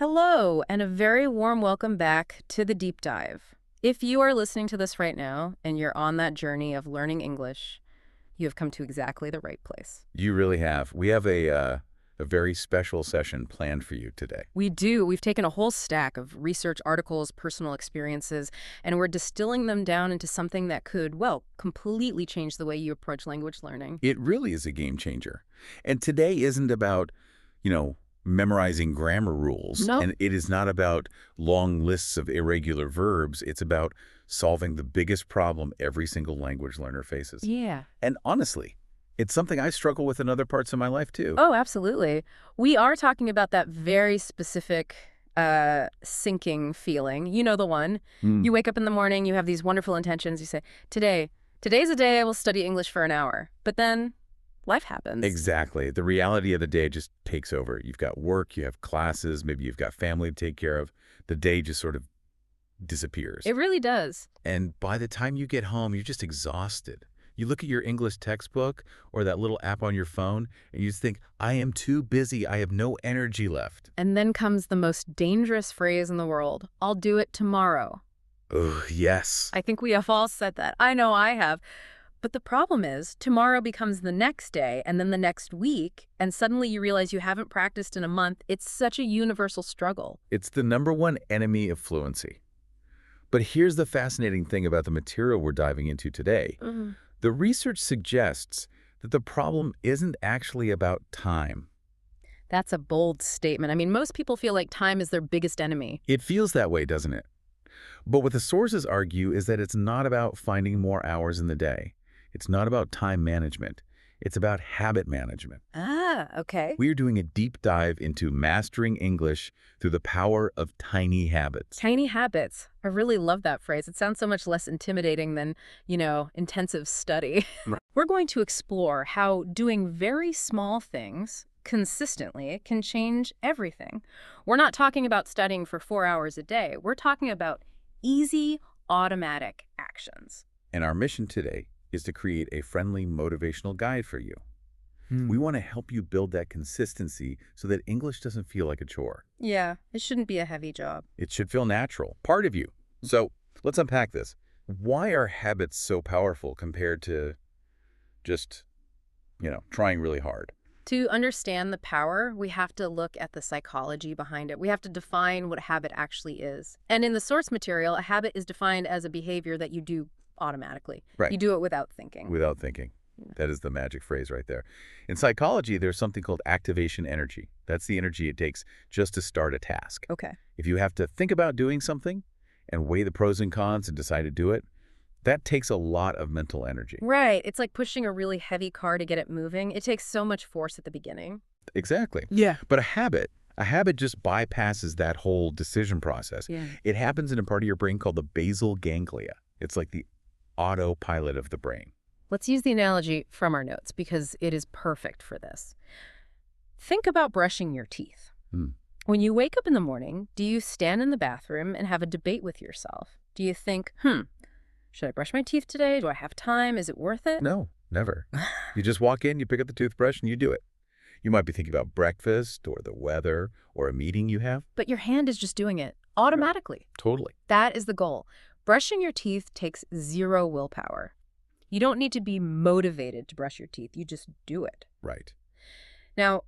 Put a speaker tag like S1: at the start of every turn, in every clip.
S1: Hello, and a very warm welcome back to the Deep Dive. If you are listening to this right now and you're on that journey of learning English, you have come to exactly the right place.
S2: You really have. We have a very special session planned for you today.
S1: We do. We've taken a whole stack of research articles, personal experiences, and we're distilling them down into something that could, well, completely change the way you approach language learning.
S2: It really is a game changer. And today isn't about, memorizing grammar rules.
S1: No.
S2: And it is not about long lists of irregular verbs. It's about solving the biggest problem every single language learner faces.
S1: Yeah.
S2: And honestly, it's something I struggle with in other parts of my life, too.
S1: Oh, absolutely. We are talking about that very specific sinking feeling. You know the one. You wake up in the morning, you have these wonderful intentions. You say, today's a day I will study English for an hour. But then life happens.
S2: Exactly. The reality of the day just takes over. You've got work, you have classes, maybe you've got family to take care of. The day just sort of disappears.
S1: It really does.
S2: And by the time you get home, you're just exhausted. You look at your English textbook or that little app on your phone, and you just think, I am too busy. I have no energy left.
S1: And then comes the most dangerous phrase in the world. I'll do it tomorrow.
S2: Oh, yes.
S1: I think we have all said that. I know I have. But the problem is, tomorrow becomes the next day and then the next week, and suddenly you realize you haven't practiced in a month. It's such a universal struggle.
S2: It's the #1 enemy of fluency. But here's the fascinating thing about the material we're diving into today. The research suggests that the problem isn't actually about time.
S1: That's a bold statement. I mean, most people feel like time is their biggest enemy.
S2: It feels that way, doesn't it? But what the sources argue is that it's not about finding more hours in the day. It's not about time management. It's about habit management.
S1: Ah, okay.
S2: We're doing a deep dive into mastering English through the power of tiny habits.
S1: Tiny habits. I really love that phrase. It sounds so much less intimidating than, intensive study.
S2: Right.
S1: We're going to explore how doing very small things consistently can change everything. We're not talking about studying for 4 hours a day. We're talking about easy, automatic actions.
S2: And our mission today is to create a friendly motivational guide for you. We want to help you build that consistency so that English doesn't feel like a chore.
S1: Yeah, it shouldn't be a heavy job.
S2: It should feel natural, part of you. So let's unpack this. Why are habits so powerful compared to just, trying really hard?
S1: To understand the power, we have to look at the psychology behind it. We have to define what a habit actually is. And in the source material, a habit is defined as a behavior that you do automatically.
S2: Right.
S1: You do it without thinking.
S2: Without thinking. That is the magic phrase right there. In psychology, there's something called activation energy. That's the energy it takes just to start a task.
S1: Okay.
S2: If you have to think about doing something and weigh the pros and cons and decide to do it, that takes a lot of mental energy.
S1: Right. It's like pushing a really heavy car to get it moving. It takes so much force at the beginning.
S2: Exactly.
S1: Yeah.
S2: But a habit just bypasses that whole decision process.
S1: Yeah.
S2: It happens in a part of your brain called the basal ganglia. It's like the autopilot of the brain.
S1: Let's use the analogy from our notes because it is perfect for this. Think about brushing your teeth. When you wake up in the morning, do you stand in the bathroom and have a debate with yourself? Do you think, should I brush my teeth today? Do I have time? Is it worth it?
S2: No, never. You just walk in, you pick up the toothbrush, and you do it. You might be thinking about breakfast or the weather or a meeting you have.
S1: But your hand is just doing it automatically.
S2: Totally.
S1: That is the goal. Brushing your teeth takes 0 willpower. You don't need to be motivated to brush your teeth. You just do it.
S2: Right.
S1: Now,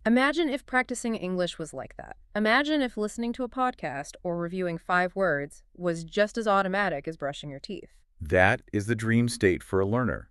S1: imagine if practicing English was like that. Imagine if listening to a podcast or reviewing 5 words was just as automatic as brushing your teeth.
S2: That is the dream state for a learner.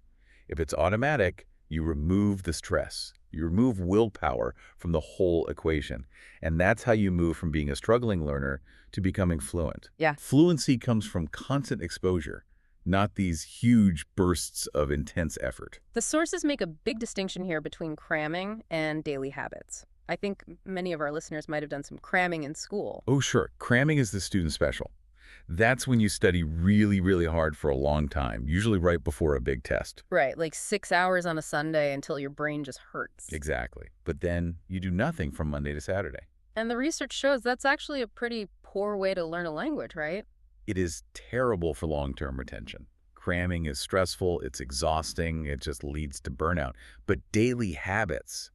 S2: If it's automatic, you remove the stress. You remove willpower from the whole equation. And that's how you move from being a struggling learner to becoming fluent.
S1: Yeah.
S2: Fluency comes from constant exposure, not these huge bursts of intense effort.
S1: The sources make a big distinction here between cramming and daily habits. I think many of our listeners might have done some cramming in school.
S2: Oh, sure. Cramming is the student special. That's when you study really, really hard for a long time, usually right before a big test.
S1: Right, like 6 hours on a Sunday until your brain just hurts.
S2: Exactly. But then you do nothing from Monday to Saturday.
S1: And the research shows that's actually a pretty poor way to learn a language, right?
S2: It is terrible for long-term retention. Cramming is stressful, it's exhausting, it just leads to burnout. But daily habits,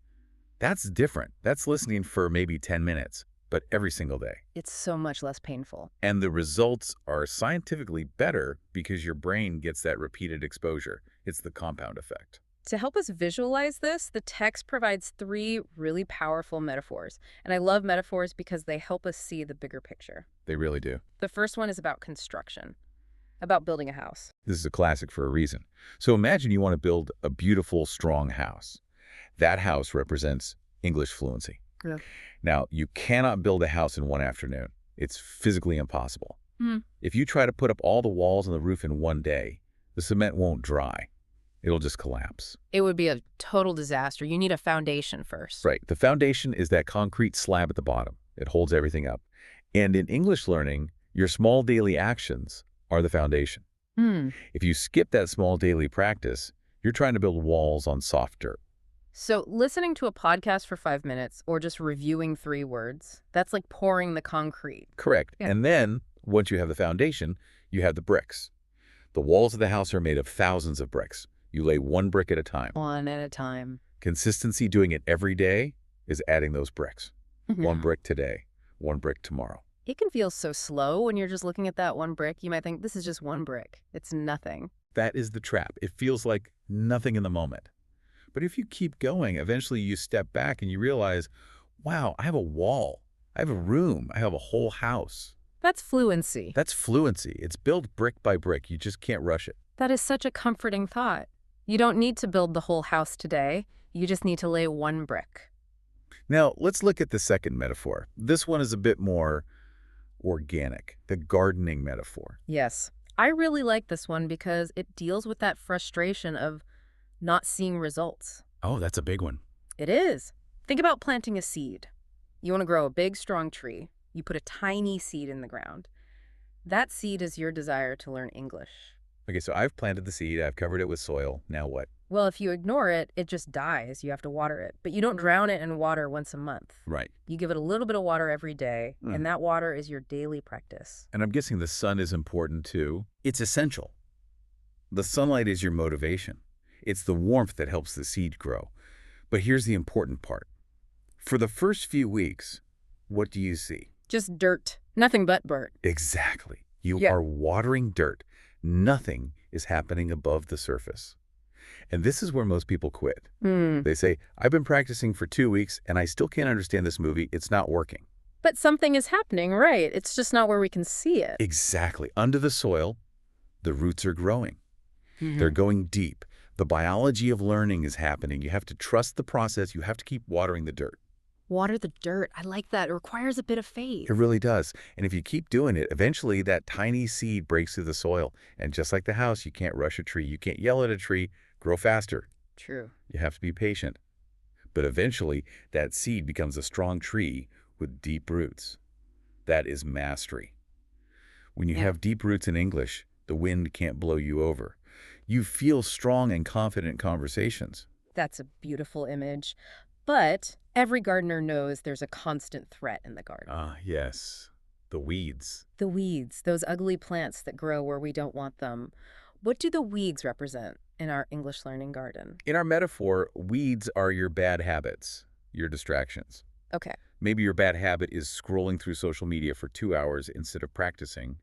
S2: that's different. That's listening for maybe 10 minutes. but every single day.
S1: It's so much less painful.
S2: And the results are scientifically better because your brain gets that repeated exposure. It's the compound effect.
S1: To help us visualize this, the text provides 3 really powerful metaphors. And I love metaphors because they help us see the bigger picture.
S2: They really do.
S1: The first one is about construction, about building a house.
S2: This is a classic for a reason. So imagine you want to build a beautiful, strong house. That house represents English fluency.
S1: Yeah.
S2: Now, you cannot build a house in one afternoon. It's physically impossible.
S1: Mm.
S2: If you try to put up all the walls and the roof in one day, the cement won't dry. It'll just collapse.
S1: It would be a total disaster. You need a foundation first.
S2: Right. The foundation is that concrete slab at the bottom. It holds everything up. And in English learning, your small daily actions are the foundation.
S1: Mm.
S2: If you skip that small daily practice, you're trying to build walls on soft dirt.
S1: So listening to a podcast for 5 minutes or just reviewing 3 words, that's like pouring the concrete.
S2: Correct.
S1: Yeah.
S2: And then, once you have the foundation, you have the bricks. The walls of the house are made of thousands of bricks. You lay one brick at a time.
S1: One at a time.
S2: Consistency, doing it every day, is adding those bricks.
S1: Mhm.
S2: One brick today, one brick tomorrow.
S1: It can feel so slow when you're just looking at that one brick. You might think, this is just one brick. It's nothing.
S2: That is the trap. It feels like nothing in the moment. But if you keep going, eventually you step back and you realize, wow, I have a wall. I have a room. I have a whole house.
S1: That's fluency.
S2: That's fluency. It's built brick by brick. You just can't rush it.
S1: That is such a comforting thought. You don't need to build the whole house today. You just need to lay one brick.
S2: Now, let's look at the second metaphor. This one is a bit more organic, the gardening metaphor.
S1: Yes. I really like this one because it deals with that frustration of not seeing results.
S2: Oh, that's a big one.
S1: It is. Think about planting a seed. You want to grow a big, strong tree. You put a tiny seed in the ground. That seed is your desire to learn English.
S2: Okay, so I've planted the seed. I've covered it with soil. Now what?
S1: Well, if you ignore it, it just dies. You have to water it. But you don't drown it in water once a month.
S2: Right.
S1: You give it a little bit of water every day, and that water is your daily practice.
S2: And I'm guessing the sun is important too. It's essential. The sunlight is your motivation. It's the warmth that helps the seed grow. But here's the important part. For the first few weeks, what do you see?
S1: Just dirt. Nothing but dirt.
S2: Exactly. You
S1: Yeah.
S2: are watering dirt. Nothing is happening above the surface. And this is where most people quit. They say, I've been practicing for 2 weeks and I still can't understand this movie. It's not working.
S1: But something is happening, right? It's just not where we can see it.
S2: Exactly. Under the soil, the roots are growing. They're going deep. The biology of learning is happening. You have to trust the process. You have to keep watering the dirt.
S1: Water the dirt. I like that. It requires a bit of faith.
S2: It really does. And if you keep doing it, eventually that tiny seed breaks through the soil. And just like the house, you can't rush a tree. You can't yell at a tree, grow faster.
S1: True.
S2: You have to be patient. But eventually, that seed becomes a strong tree with deep roots. That is mastery. When you have deep roots in English, the wind can't blow you over. You feel strong and confident conversations.
S1: That's a beautiful image. But every gardener knows there's a constant threat in the garden.
S2: Ah, yes. The weeds.
S1: The weeds, those ugly plants that grow where we don't want them. What do the weeds represent in our English learning garden?
S2: In our metaphor, weeds are your bad habits, your distractions.
S1: Okay.
S2: Maybe your bad habit is scrolling through social media for 2 hours instead of practicing.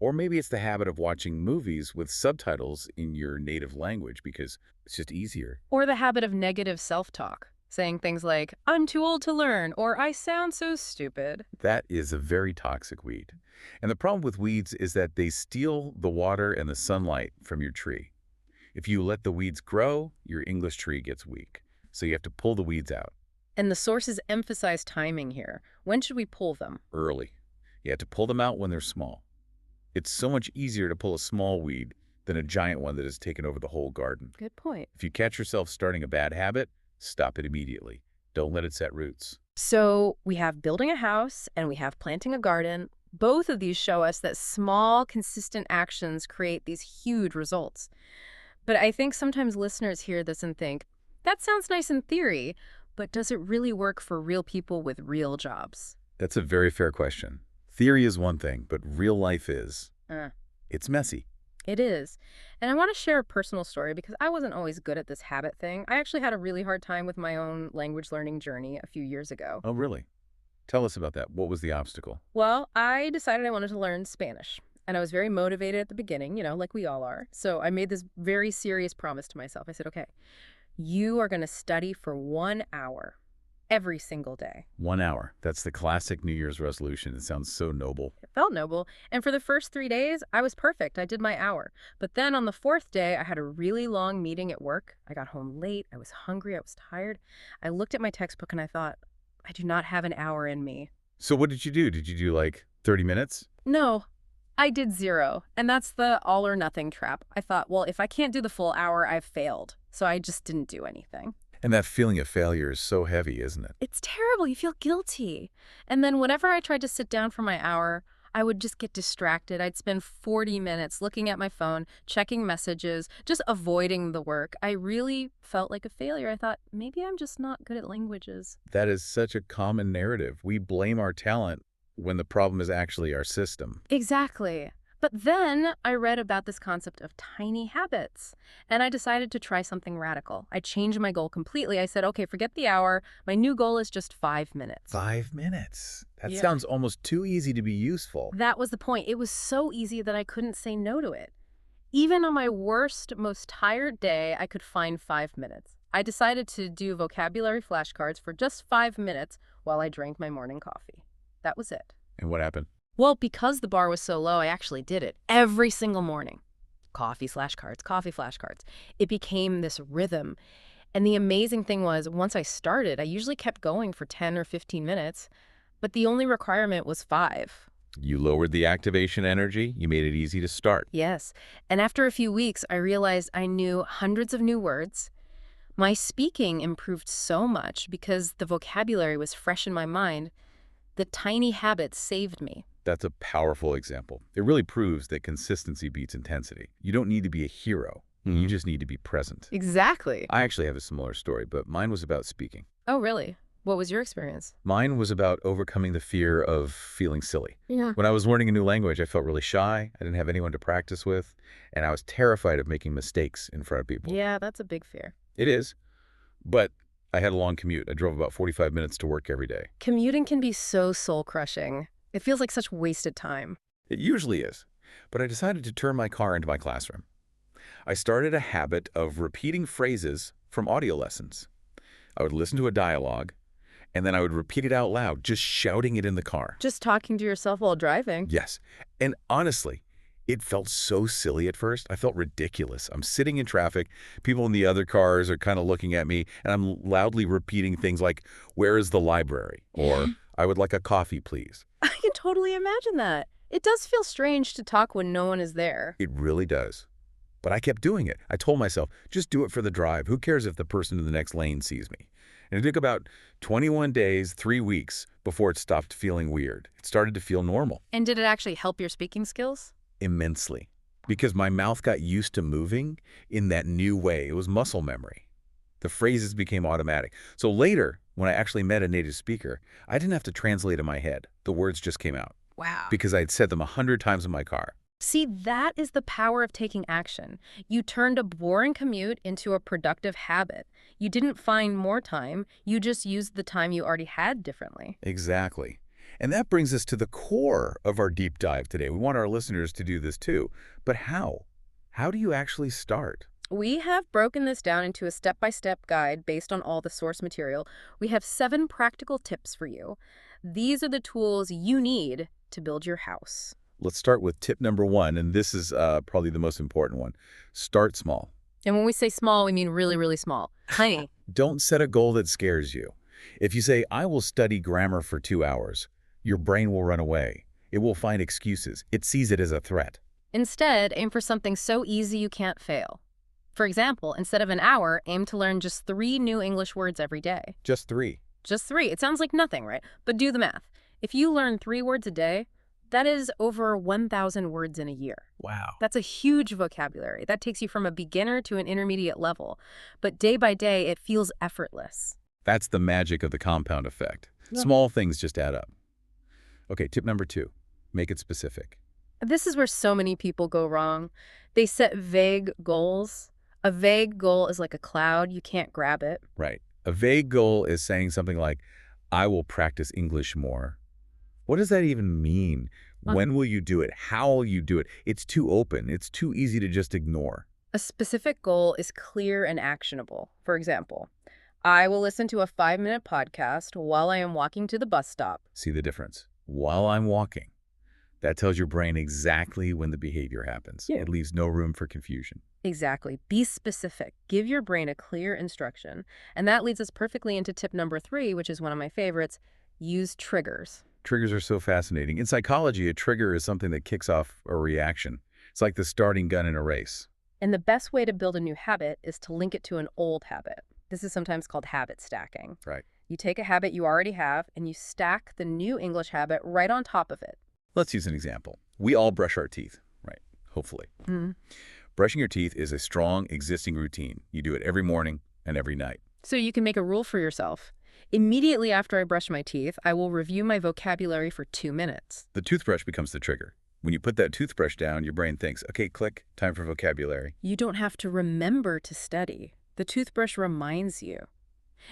S2: Or maybe it's the habit of watching movies with subtitles in your native language because it's just easier.
S1: Or the habit of negative self-talk, saying things like, I'm too old to learn, or I sound so stupid.
S2: That is a very toxic weed. And the problem with weeds is that they steal the water and the sunlight from your tree. If you let the weeds grow, your English tree gets weak. So you have to pull the weeds out.
S1: And the sources emphasize timing here. When should we pull them?
S2: Early. You have to pull them out when they're small. It's so much easier to pull a small weed than a giant one that has taken over the whole garden.
S1: Good point.
S2: If you catch yourself starting a bad habit, stop it immediately. Don't let it set roots.
S1: So we have building a house and we have planting a garden. Both of these show us that small, consistent actions create these huge results. But I think sometimes listeners hear this and think, that sounds nice in theory, but does it really work for real people with real jobs?
S2: That's a very fair question. Theory is one thing, but real life is. It's messy.
S1: It is. And I want to share a personal story because I wasn't always good at this habit thing. I actually had a really hard time with my own language learning journey a few years ago.
S2: Oh, really? Tell us about that. What was the obstacle?
S1: Well, I decided I wanted to learn Spanish. And I was very motivated at the beginning, like we all are. So I made this very serious promise to myself. I said, okay, you are going to study for 1 hour every single day.
S2: 1 hour. That's the classic New Year's resolution. It sounds so noble.
S1: It felt noble. And for the first 3 days, I was perfect. I did my hour. But then on the fourth day, I had a really long meeting at work. I got home late. I was hungry. I was tired. I looked at my textbook and I thought, I do not have an hour in me.
S2: So what did you do? Did you do like 30 minutes?
S1: No, I did 0. And that's the all or nothing trap. I thought, well, if I can't do the full hour, I've failed. So I just didn't do anything.
S2: And that feeling of failure is so heavy, isn't it?
S1: It's terrible. You feel guilty. And then whenever I tried to sit down for my hour, I would just get distracted. I'd spend 40 minutes looking at my phone, checking messages, just avoiding the work. I really felt like a failure. I thought, maybe I'm just not good at languages.
S2: That is such a common narrative. We blame our talent when the problem is actually our system.
S1: Exactly. But then I read about this concept of tiny habits, and I decided to try something radical. I changed my goal completely. I said, okay, forget the hour. My new goal is just 5 minutes.
S2: 5 minutes? That
S1: Yeah.
S2: sounds almost too easy to be useful.
S1: That was the point. It was so easy that I couldn't say no to it. Even on my worst, most tired day, I could find 5 minutes. I decided to do vocabulary flashcards for just 5 minutes while I drank my morning coffee. That was it.
S2: And what happened?
S1: Well, because the bar was so low, I actually did it every single morning. Coffee flashcards, coffee flashcards. It became this rhythm. And the amazing thing was, once I started, I usually kept going for 10 or 15 minutes, but the only requirement was 5.
S2: You lowered the activation energy. You made it easy to start.
S1: Yes. And after a few weeks, I realized I knew hundreds of new words. My speaking improved so much because the vocabulary was fresh in my mind. The tiny habits saved me.
S2: That's a powerful example. It really proves that consistency beats intensity. You don't need to be a hero. You just need to be present.
S1: Exactly.
S2: I actually have a similar story, but mine was about speaking.
S1: Oh, really? What was your experience?
S2: Mine was about overcoming the fear of feeling silly.
S1: Yeah.
S2: When I was learning a new language, I felt really shy. I didn't have anyone to practice with, and I was terrified of making mistakes in front of people.
S1: Yeah, that's a big fear.
S2: It is, but I had a long commute. I drove about 45 minutes to work every day.
S1: Commuting can be so soul-crushing. It feels like such wasted time.
S2: It usually is, but I decided to turn my car into my classroom. I started a habit of repeating phrases from audio lessons. I would listen to a dialogue, and then I would repeat it out loud, just shouting it in the car.
S1: Just talking to yourself while driving.
S2: Yes, and honestly, it felt so silly at first. I felt ridiculous. I'm sitting in traffic, people in the other cars are kind of looking at me, and I'm loudly repeating things like, "Where is the library?" Or, "I would like a coffee, please."
S1: I can totally imagine that. It does feel strange to talk when no one is there.
S2: It really does. But I kept doing it. I told myself, just do it for the drive. Who cares if the person in the next lane sees me? And it took about 21 days, 3 weeks, before it stopped feeling weird. It started to feel normal.
S1: And did it actually help your speaking skills?
S2: Immensely. Because my mouth got used to moving in that new way. It was muscle memory. The phrases became automatic. So later, when I actually met a native speaker, I didn't have to translate in my head. The words just came out.
S1: Wow.
S2: Because I had said them 100 times in my car.
S1: See, that is the power of taking action. You turned a boring commute into a productive habit. You didn't find more time. You just used the time you already had differently.
S2: Exactly. And that brings us to the core of our deep dive today. We want our listeners to do this too. But how? How do you actually start?
S1: We have broken this down into a step-by-step guide based on all the source material. We have 7 practical tips for you. These are the tools you need to build your house.
S2: Let's start with tip number 1, and this is probably the most important one. Start small.
S1: And when we say small, we mean really, really small. Tiny.
S2: Don't set a goal that scares you. If you say, "I will study grammar for 2 hours," your brain will run away. It will find excuses. It sees it as a threat.
S1: Instead, aim for something so easy you can't fail. For example, instead of an hour, aim to learn just 3 new English words every day.
S2: Just 3.
S1: Just 3. It sounds like nothing, right? But do the math. If you learn 3 words a day, that is over 1,000 words in a year.
S2: Wow.
S1: That's a huge vocabulary. That takes you from a beginner to an intermediate level. But day by day, it feels effortless.
S2: That's the magic of the compound effect.
S1: Yeah.
S2: Small things just add up. Okay, tip number 2. Make it specific.
S1: This is where so many people go wrong. They set vague goals. A vague goal is like a cloud. You can't grab it.
S2: Right. A vague goal is saying something like, I will practice English more. What does that even mean? When will you do it? How will you do it? It's too open. It's too easy to just ignore.
S1: A specific goal is clear and actionable. For example, I will listen to a 5-minute podcast while I am walking to the bus stop.
S2: See the difference? While I'm walking. That tells your brain exactly when the behavior happens.
S1: Yeah.
S2: It leaves no room for confusion.
S1: Exactly. Be specific. Give your brain a clear instruction. And that leads us perfectly into tip number 3, which is one of my favorites. Use triggers.
S2: Triggers are so fascinating. In psychology, a trigger is something that kicks off a reaction. It's like the starting gun in a race.
S1: And the best way to build a new habit is to link it to an old habit. This is sometimes called habit stacking.
S2: Right.
S1: You take a habit you already have and you stack the new English habit right on top of it.
S2: Let's use an example. We all brush our teeth, right? Hopefully. Brushing your teeth is a strong existing routine. You do it every morning and every night.
S1: So you can make a rule for yourself. Immediately after I brush my teeth, I will review my vocabulary for 2 minutes.
S2: The toothbrush becomes the trigger. When you put that toothbrush down, your brain thinks, okay, click, time for vocabulary.
S1: You don't have to remember to study. The toothbrush reminds you.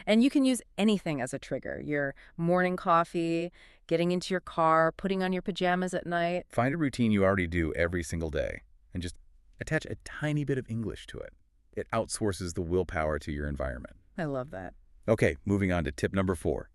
S1: And you can use anything as a trigger. Your morning coffee, getting into your car, putting on your pajamas at night.
S2: Find a routine you already do every single day and just attach a tiny bit of English to it. It outsources the willpower to your environment.
S1: I love that.
S2: Okay, moving on to tip number 4.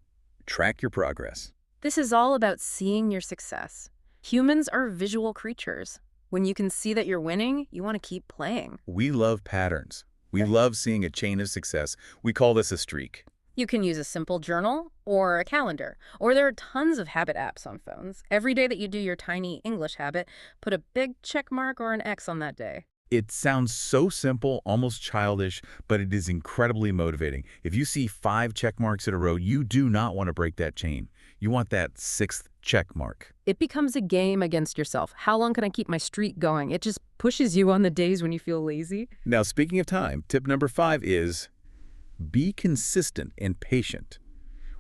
S2: Track your progress.
S1: This is all about seeing your success. Humans are visual creatures. When you can see that you're winning, you want to keep playing.
S2: We love patterns. We love seeing a chain of success. We call this a streak.
S1: You can use a simple journal or a calendar, or there are tons of habit apps on phones. Every day that you do your tiny English habit, put a big check mark or an X on that day.
S2: It sounds so simple, almost childish, but it is incredibly motivating. If you see 5 check marks in a row, you do not want to break that chain. You want that 6th check mark.
S1: It becomes a game against yourself. How long can I keep my streak going? It just pushes you on the days when you feel lazy.
S2: Now, speaking of time, tip number 5 is be consistent and patient.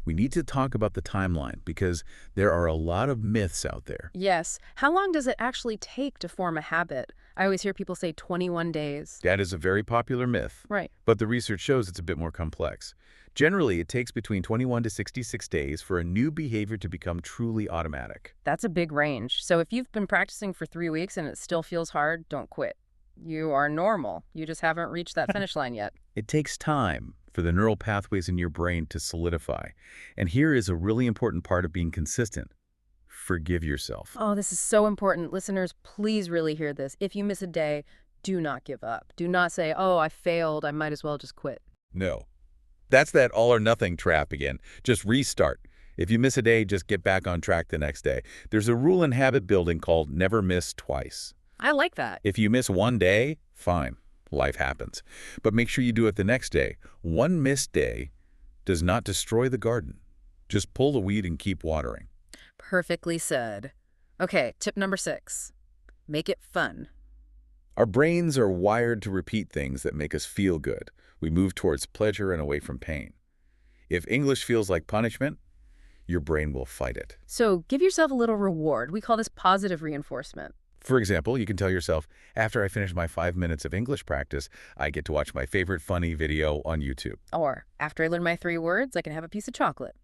S2: We need to talk about the timeline because there are a lot of myths out there.
S1: Yes. How long does it actually take to form a habit? I always hear people say 21 days.
S2: That is a very popular myth.
S1: Right.
S2: But the research shows it's a bit more complex. Generally, it takes between 21 to 66 days for a new behavior to become truly automatic.
S1: That's a big range. So if you've been practicing for 3 weeks and it still feels hard, don't quit. You are normal. You just haven't reached that finish line yet.
S2: It takes time for the neural pathways in your brain to solidify. And here is a really important part of being consistent. Forgive yourself.
S1: Oh, this is so important. Listeners, please really hear this. If you miss a day, do not give up. Do not say, oh, I failed. I might as well just quit.
S2: No. That's that all or nothing trap again. Just restart. If you miss a day, just get back on track the next day. There's a rule in habit building called never miss twice.
S1: I like that.
S2: If you miss one day, fine. Life happens. But make sure you do it the next day. One missed day does not destroy the garden. Just pull the weed and keep watering.
S1: Perfectly said. Okay, tip number 6. Make it fun.
S2: Our brains are wired to repeat things that make us feel good. We move towards pleasure and away from pain. If English feels like punishment, your brain will fight it.
S1: So give yourself a little reward. We call this positive reinforcement.
S2: For example, you can tell yourself, after I finish my 5 minutes of English practice, I get to watch my favorite funny video on YouTube.
S1: Or, after I learn my 3 words, I can have a piece of chocolate.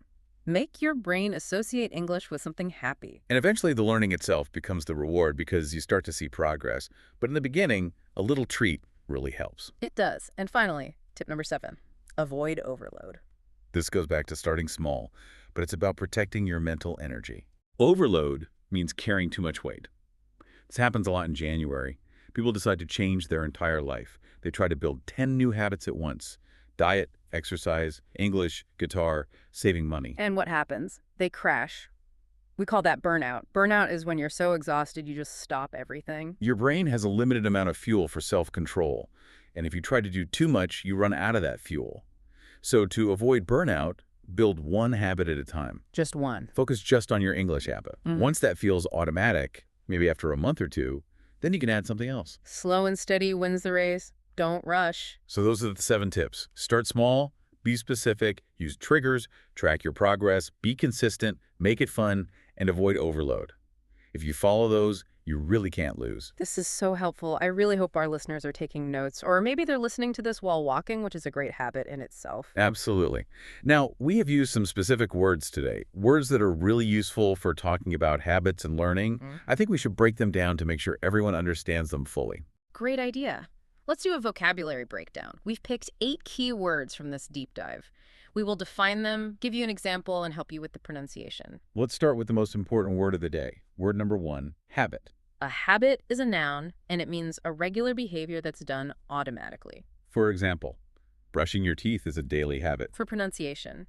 S1: Make your brain associate English with something happy.
S2: And eventually the learning itself becomes the reward because you start to see progress. But in the beginning, a little treat really helps.
S1: It does. And finally, tip number 7, avoid overload.
S2: This goes back to starting small, but it's about protecting your mental energy. Overload means carrying too much weight. This happens a lot in January. People decide to change their entire life. They try to build 10 new habits at once. Diet, exercise, English, guitar, saving money.
S1: And what happens? They crash. We call that burnout. Burnout is when you're so exhausted you just stop everything.
S2: Your brain has a limited amount of fuel for self-control. And if you try to do too much, you run out of that fuel. So to avoid burnout, build one habit at a time.
S1: Just one.
S2: Focus just on your English habit. Once that feels automatic, maybe after a month or 2, then you can add something else.
S1: Slow and steady wins the race. Don't rush.
S2: So those are the 7 tips. Start small, be specific, use triggers, track your progress, be consistent, make it fun, and avoid overload. If you follow those, You really can't lose.
S1: This is so helpful. I really hope our listeners are taking notes, or maybe they're listening to this while walking, which is a great habit in itself.
S2: Absolutely. Now, we have used some specific words today, words that are really useful for talking about habits and learning. I think we should break them down to make sure everyone understands them fully.
S1: Great idea. Let's do a vocabulary breakdown. We've picked 8 key words from this deep dive. We will define them, give you an example, and help you with the pronunciation.
S2: Let's start with the most important word of the day. Word number 1, habit.
S1: A habit is a noun, and it means a regular behavior that's done automatically.
S2: For example, brushing your teeth is a daily habit.
S1: For pronunciation,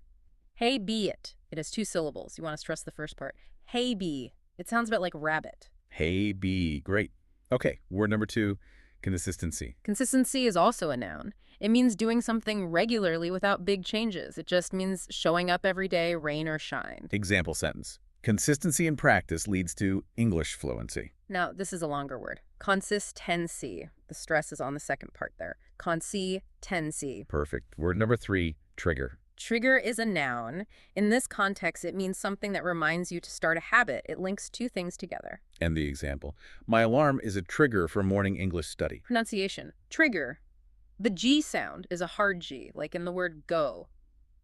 S1: hey be it. It has 2 syllables. You want to stress the first part. Hey be. It sounds a bit like rabbit.
S2: Hey, be. Great. Okay, word number 2, consistency.
S1: Consistency is also a noun. It means doing something regularly without big changes. It just means showing up every day, rain or shine.
S2: Example sentence. Consistency in practice leads to English fluency.
S1: Now, this is a longer word. Consistency. The stress is on the second part there. Consistency.
S2: Perfect. Word number 3, trigger.
S1: Trigger is a noun. In this context, it means something that reminds you to start a habit. It links 2 things together.
S2: And the example. My alarm is a trigger for morning English study.
S1: Pronunciation. Trigger. The G sound is a hard G, like in the word go.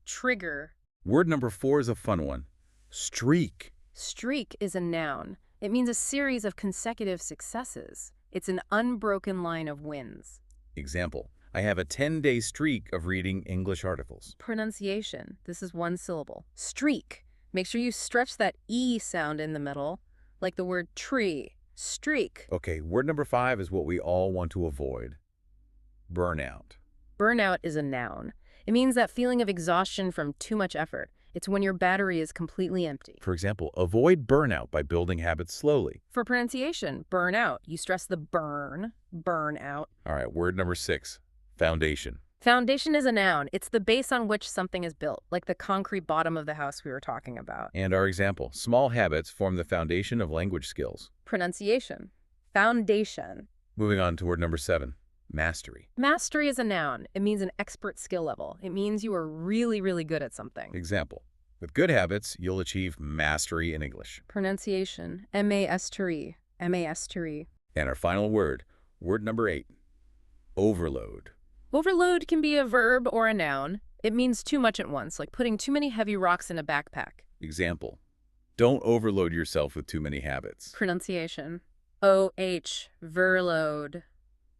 S1: Trigger.
S2: Word number 4 is a fun one. Streak.
S1: Streak is a noun. It means a series of consecutive successes. It's an unbroken line of wins.
S2: Example. I have a 10-day streak of reading English articles.
S1: Pronunciation. This is 1 syllable. Streak. Make sure you stretch that E sound in the middle, like the word tree. Streak.
S2: Okay, word number 5 is what we all want to avoid. Burnout.
S1: Burnout is a noun. It means that feeling of exhaustion from too much effort. It's when your battery is completely empty.
S2: For example, avoid burnout by building habits slowly.
S1: For pronunciation, burnout. You stress the burn, burnout.
S2: All right, word number 6, foundation.
S1: Foundation is a noun. It's the base on which something is built, like the concrete bottom of the house we were talking about.
S2: And our example, small habits form the foundation of language skills.
S1: Pronunciation. Foundation.
S2: Moving on to word number 7, mastery.
S1: Mastery is a noun. It means an expert skill level. It means you are really, really good at something.
S2: Example, with good habits, you'll achieve mastery in English.
S1: Pronunciation. Mastery. Mastery.
S2: And our final word, word number 8, overload.
S1: Overload can be a verb or a noun. It means too much at once, like putting too many heavy rocks in a backpack.
S2: Example, don't overload yourself with too many habits.
S1: Pronunciation. O-H. Verload.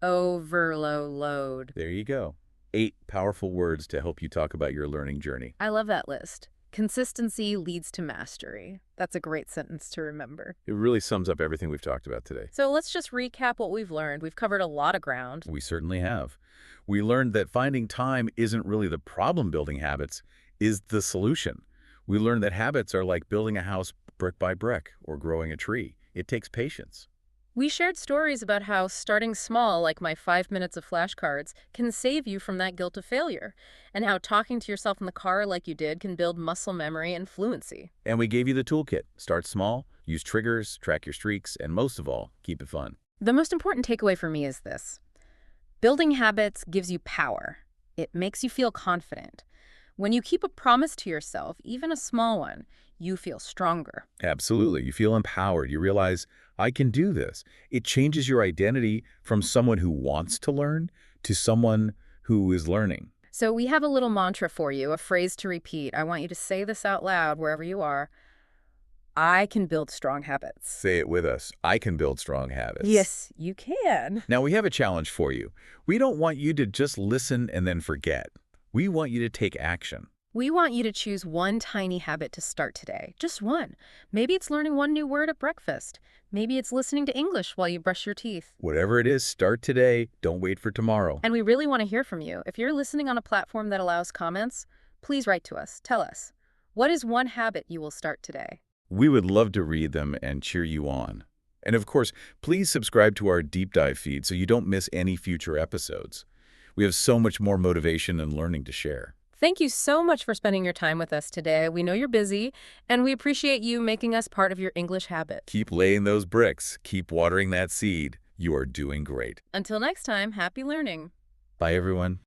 S1: Overload.
S2: There you go. 8 powerful words to help you talk about your learning journey.
S1: I love that list. Consistency leads to mastery. That's a great sentence to remember.
S2: It really sums up everything we've talked about today.
S1: So let's just recap what we've learned. We've covered a lot of ground.
S2: We certainly have. We learned that finding time isn't really the problem building habits, is the solution. We learned that habits are like building a house brick by brick or growing a tree. It takes patience.
S1: We shared stories about how starting small, like my 5 minutes of flashcards, can save you from that guilt of failure, and how talking to yourself in the car like you did can build muscle memory and fluency.
S2: And we gave you the toolkit. Start small, use triggers, track your streaks, and most of all, keep it fun.
S1: The most important takeaway for me is this. Building habits gives you power. It makes you feel confident. When you keep a promise to yourself, even a small one, you feel stronger.
S2: Absolutely. You feel empowered. You realize, I can do this. It changes your identity from someone who wants to learn to someone who is learning.
S1: So we have a little mantra for you, a phrase to repeat. I want you to say this out loud wherever you are. I can build strong habits.
S2: Say it with us. I can build strong habits.
S1: Yes, you can.
S2: Now, we have a challenge for you. We don't want you to just listen and then forget. We want you to take action.
S1: We want you to choose one tiny habit to start today. Just one. Maybe it's learning one new word at breakfast. Maybe it's listening to English while you brush your teeth.
S2: Whatever it is, start today. Don't wait for tomorrow.
S1: And we really want to hear from you. If you're listening on a platform that allows comments, please write to us. Tell us, what is one habit you will start today?
S2: We would love to read them and cheer you on. And of course, please subscribe to our deep dive feed so you don't miss any future episodes. We have so much more motivation and learning to share.
S1: Thank you so much for spending your time with us today. We know you're busy, and we appreciate you making us part of your English habit.
S2: Keep laying those bricks. Keep watering that seed. You are doing great.
S1: Until next time, happy learning.
S2: Bye, everyone.